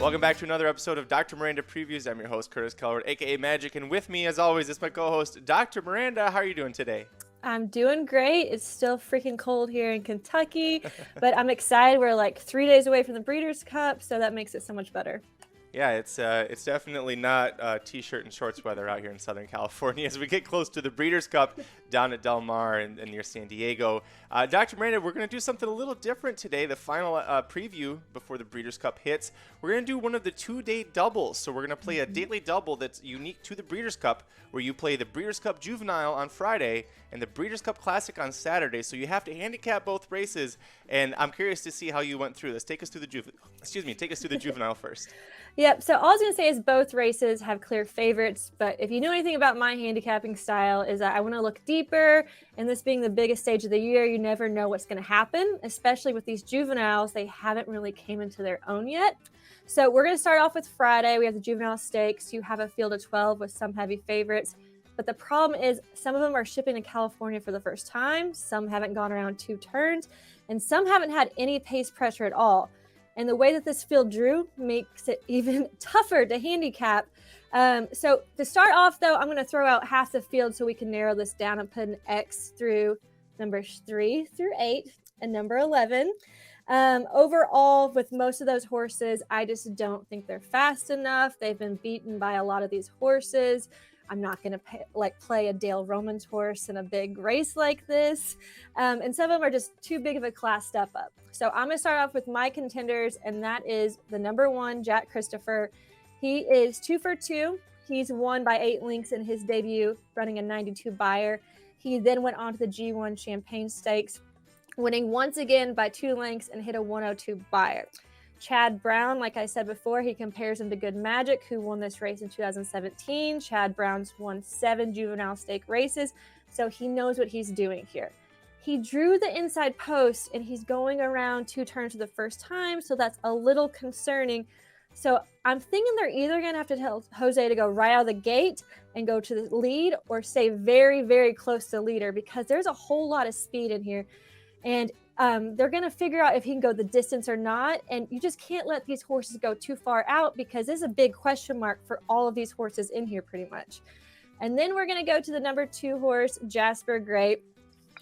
Welcome back to another episode of Dr. Miranda Previews. I'm your host, Curtis Kalleward, aka Magic, and with me, as always, is my co-host, Dr. Miranda. How are you doing today? I'm doing great. It's still freaking cold here in Kentucky, but I'm excited. We're like 3 days away from the Breeders' Cup, so that makes it so much better. Yeah, it's definitely not t-shirt and shorts weather out here in Southern California as we get close to the Breeders' Cup down at Del Mar and near San Diego. Dr. Miranda, we're going to do something a little different today. The final preview before the Breeders' Cup hits, we're going to do one of the 2-day doubles. So we're going to play a daily double that's unique to the Breeders' Cup, where you play the Breeders' Cup Juvenile on Friday and the Breeders' Cup Classic on Saturday. So you have to handicap both races, and I'm curious to see how you went through this. Take us through the Juvenile first. Yep, so all I was going to say is both races have clear favorites, but if you know anything about my handicapping style is that I want to look deeper, and this being the biggest stage of the year, you never know what's going to happen, especially with these juveniles. They haven't really came into their own yet. So we're going to start off with Friday. We have the Juvenile Stakes. You have a field of 12 with some heavy favorites, but the problem is some of them are shipping to California for the first time, some haven't gone around 2 turns, and some haven't had any pace pressure at all. And the way that this field drew makes it even tougher to handicap. So to start off, though, I'm going to throw out half the field so we can narrow this down and put an X through numbers 3 through 8 and number 11. Overall, with most of those horses, I just don't think they're fast enough. They've been beaten by a lot of these horses. I'm not going to play a Dale Romans horse in a big race like this. And some of them are just too big of a class step up. So I'm going to start off with my contenders, and that is the number 1, Jack Christopher. He is 2 for 2. He's won by 8 lengths in his debut, running a 92 Beyer. He then went on to the G1 Champagne Stakes, winning once again by 2 lengths and hit a 102 Beyer. Chad Brown, like I said before, he compares him to Good Magic, who won this race in 2017. Chad Brown's won 7 Juvenile Stake races, so he knows what he's doing here. He drew the inside post, and he's going around 2 turns for the first time, so that's a little concerning. So I'm thinking they're either going to have to tell Jose to go right out of the gate and go to the lead, or stay very, very close to the leader, because there's a whole lot of speed in here. And they're going to figure out if he can go the distance or not. And you just can't let these horses go too far out, because this is a big question mark for all of these horses in here pretty much. And then we're going to go to the number 2 horse, Jasper Grape.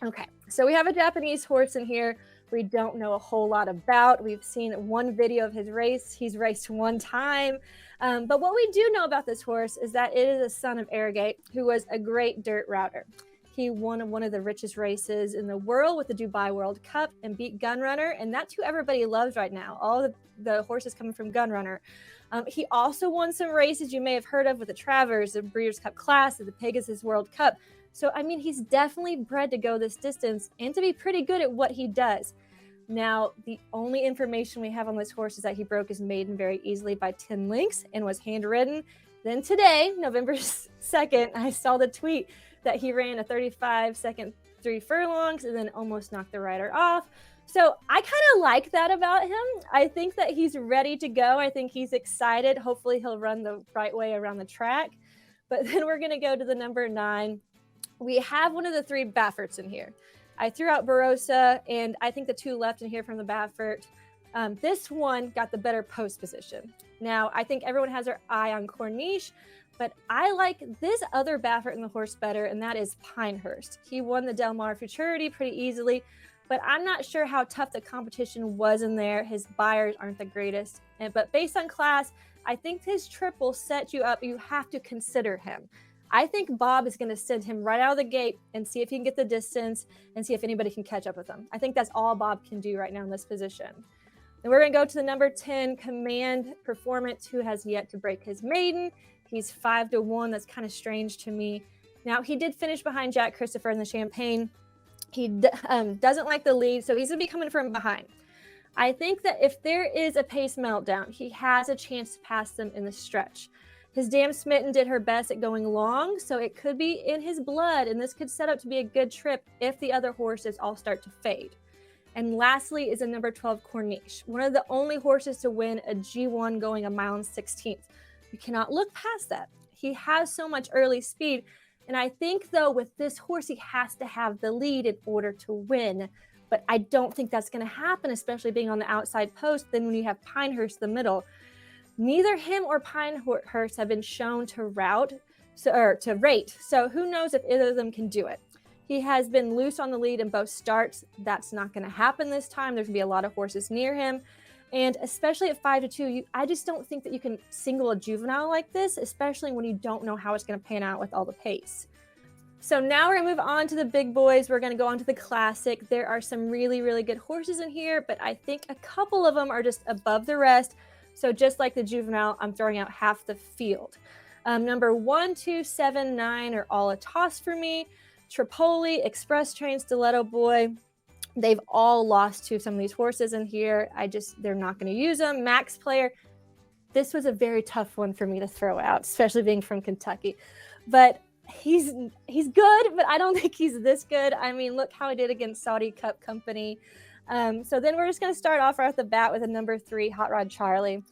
Okay, so we have a Japanese horse in here we don't know a whole lot about. We've seen one video of his race. He's raced 1 time. But what we do know about this horse is that it is a son of Arrogate, who was a great dirt router. He won one of the richest races in the world with the Dubai World Cup and beat Gunrunner, and that's who everybody loves right now. All the horses coming from Gunrunner. He also won some races you may have heard of with the Travers, the Breeders' Cup Class, and the Pegasus World Cup. So, I mean, he's definitely bred to go this distance and to be pretty good at what he does. Now, the only information we have on this horse is that he broke his maiden very easily by 10 lengths and was handridden. Then today, November 2nd, I saw the tweet that he ran a 35-second 3 furlongs and then almost knocked the rider off. So I kind of like that about him. I think that he's ready to go. I think he's excited. Hopefully he'll run the right way around the track. But then we're going to go to the number 9. We have one of the 3 Bafferts in here. I threw out Barossa, and I think the 2 left in here from the Baffert. This one got the better post position. Now, I think everyone has their eye on Corniche, but I like this other Baffert in the horse better, and that is Pinehurst. He won the Del Mar Futurity pretty easily, but I'm not sure how tough the competition was in there. His Beyers aren't the greatest, but based on class, I think his trip will set you up. You have to consider him. I think Bob is going to send him right out of the gate and see if he can get the distance and see if anybody can catch up with him. I think that's all Bob can do right now in this position. Then we're going to go to the number 10, Command Performance, who has yet to break his maiden. He's 5-1. That's kind of strange to me. Now, he did finish behind Jack Christopher in the Champagne. He doesn't like the lead, so he's going to be coming from behind. I think that if there is a pace meltdown, he has a chance to pass them in the stretch. His Damn Smitten did her best at going long, so it could be in his blood, and this could set up to be a good trip if the other horses all start to fade. And lastly is a number 12, Corniche, one of the only horses to win a G1 going 1 mile and 16th. You cannot look past that. He has so much early speed, and I think, though, with this horse, he has to have the lead in order to win. But I don't think that's going to happen, especially being on the outside post. Then when you have Pinehurst in the middle. Neither him or Pinehurst have been shown to rate. So who knows if either of them can do it. He has been loose on the lead in both starts. That's not going to happen this time. There's going to be a lot of horses near him. And especially at 5-2, I just don't think that you can single a juvenile like this, especially when you don't know how it's going to pan out with all the pace. So now we're going to move on to the big boys. We're going to go on to the classic. There are some really, really good horses in here, but I think a couple of them are just above the rest. So just like the juvenile, I'm throwing out half the field. Number 1, 2, 7, 9 are all a toss for me. Tripoli, Express Train, Stiletto Boy. They've all lost to some of these horses in here. They're not going to use them. Max Player, this was a very tough one for me to throw out, especially being from Kentucky. But he's good, but I don't think he's this good. I mean, look how he did against Saudi Cup Company. So then we're just going to start off right off the bat with a number 3, Hot Rod Charlie.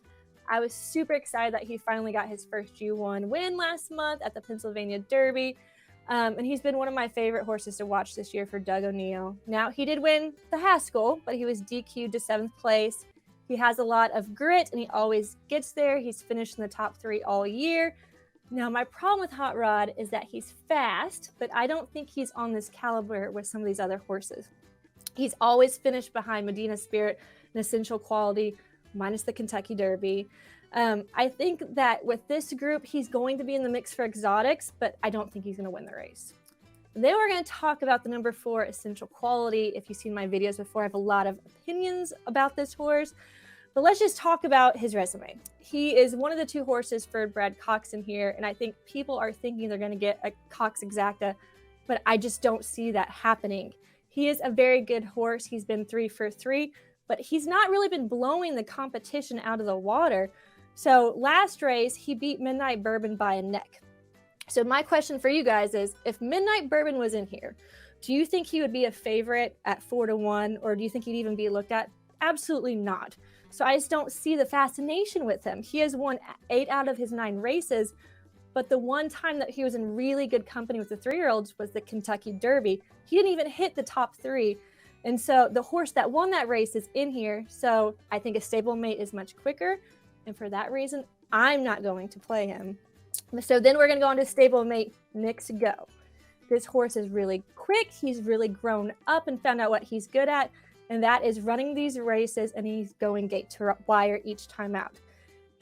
I was super excited that he finally got his first G1 win last month at the Pennsylvania Derby. And he's been one of my favorite horses to watch this year for Doug O'Neill. Now, he did win the Haskell, but he was DQ'd to 7th place. He has a lot of grit, and he always gets there. He's finished in the top 3 all year. Now, my problem with Hot Rod is that he's fast, but I don't think he's on this caliber with some of these other horses. He's always finished behind Medina Spirit and Essential Quality, minus the Kentucky Derby. I think that with this group, he's going to be in the mix for exotics, but I don't think he's going to win the race. Then we're going to talk about the number 4, Essential Quality. If you've seen my videos before, I have a lot of opinions about this horse. But let's just talk about his resume. He is one of the 2 horses for Brad Cox in here, and I think people are thinking they're going to get a Cox Exacta, but I just don't see that happening. He is a very good horse. He's been 3 for 3, but he's not really been blowing the competition out of the water. So last race, he beat Midnight Bourbon by a neck. So my question for you guys is, if Midnight Bourbon was in here, do you think he would be a favorite at 4-1, or do you think he'd even be looked at? Absolutely not. So I just don't see the fascination with him. He has won 8 out of his 9 races, but the one time that he was in really good company with the 3-year-olds was the Kentucky Derby. He didn't even hit the top 3. And so the horse that won that race is in here. So I think a stablemate is much quicker. And for that reason, I'm not going to play him. So then we're going to go on to stablemate Nick's Go. This horse is really quick. He's really grown up and found out what he's good at. And that is running these races, and he's going gate to wire each time out.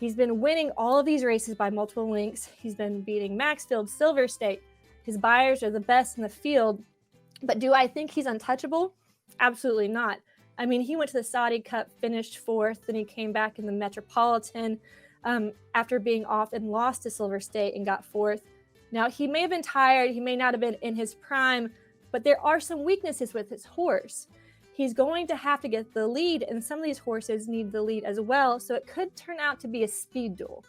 He's been winning all of these races by multiple lengths. He's been beating Maxfield, Silver State. His buyers are the best in the field. But do I think he's untouchable? Absolutely not. I mean, he went to the Saudi Cup, finished 4th, then he came back in the Metropolitan after being off and lost to Silver State and got 4th. Now, he may have been tired. He may not have been in his prime, but there are some weaknesses with his horse. He's going to have to get the lead, and some of these horses need the lead as well, so it could turn out to be a speed duel.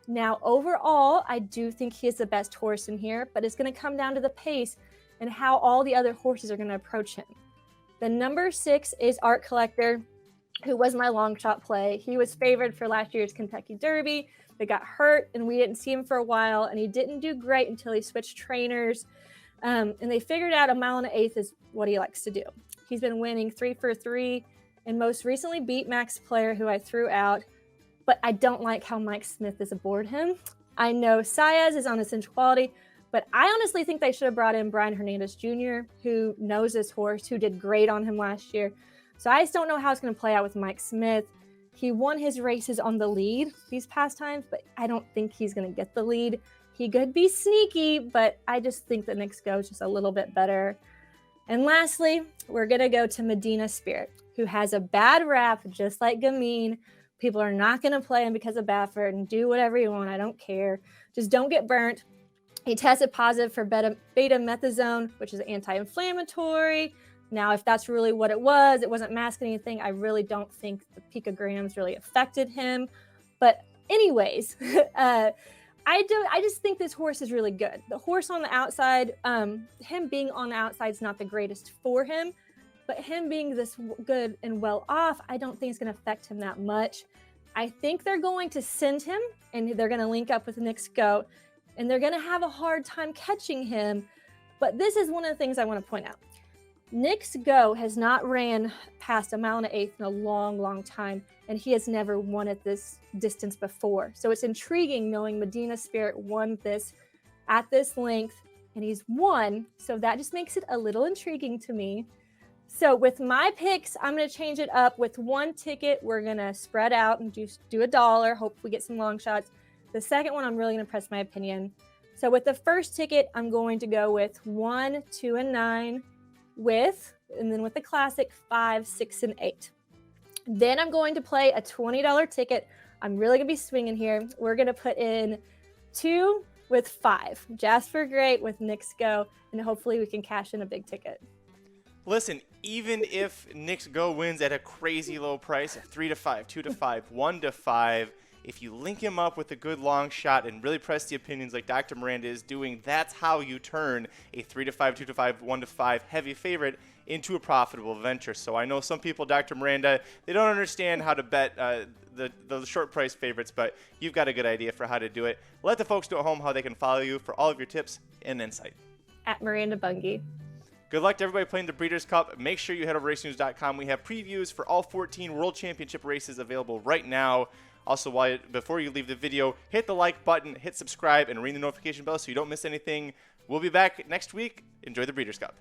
Now, overall, I do think he is the best horse in here, but it's going to come down to the pace and how all the other horses are going to approach him. The number 6 is Art Collector, who was my long shot play. He was favored for last year's Kentucky Derby, but got hurt, and we didn't see him for a while, and he didn't do great until he switched trainers, and they figured out 1 1/8 is what he likes to do. He's been winning 3 for 3, and most recently beat Max Player, who I threw out, but I don't like how Mike Smith is aboard him. I know Saez is on Essential Quality, but I honestly think they should have brought in Brian Hernandez Jr., who knows this horse, who did great on him last year. So I just don't know how it's going to play out with Mike Smith. He won his races on the lead these past times, but I don't think he's going to get the lead. He could be sneaky, but I just think that Nick's Go is just a little bit better. And lastly, we're going to go to Medina Spirit, who has a bad rap, just like Gamine. People are not going to play him because of Baffert, and do whatever you want. I don't care. Just don't get burnt. He tested positive for betamethasone, which is anti-inflammatory. Now, if that's really what it wasn't masking anything. I really don't think the picograms really affected him. But anyways, I just think this horse is really good. The horse on the outside, him being on the outside is not the greatest for him, but him being this good and well off, I don't think it's going to affect him that much. I think they're going to send him, and they're going to link up with Nick's Go, and they're going to have a hard time catching him. But this is one of the things I want to point out. Nick's Go has not ran past a mile and an eighth in a long, long time, and he has never won at this distance before. So it's intriguing knowing Medina Spirit won this at this length, and he's won. So that just makes it a little intriguing to me. So with my picks, I'm going to change it up. With one ticket, we're going to spread out and just do $1. Hope we get some long shots. The second one, I'm really going to press my opinion. So with the first ticket, I'm going to go with 1, 2, and 9 and then with the classic 5, 6, and 8. Then I'm going to play a $20 ticket. I'm really going to be swinging here. We're going to put in 2 with 5. Jasper Grape with Nick's Go, and hopefully we can cash in a big ticket. Listen, even if Nick's Go wins at a crazy low price of 3 to 5, 2 to 5, 1 to 5, if you link him up with a good long shot and really press the opinions like Dr. Miranda is doing, that's how you turn a 3 to 5, 2 to 5, 1 to 5 heavy favorite into a profitable venture. So I know some people, Dr. Miranda, they don't understand how to bet the short price favorites, but you've got a good idea for how to do it. Let the folks know at home how they can follow you for all of your tips and insight. At Miranda Bunge. Good luck to everybody playing the Breeders' Cup. Make sure you head over to racenews.com. We have previews for all 14 World Championship races available right now. Also, before you leave the video, hit the like button, hit subscribe, and ring the notification bell so you don't miss anything. We'll be back next week. Enjoy the Breeders' Cup.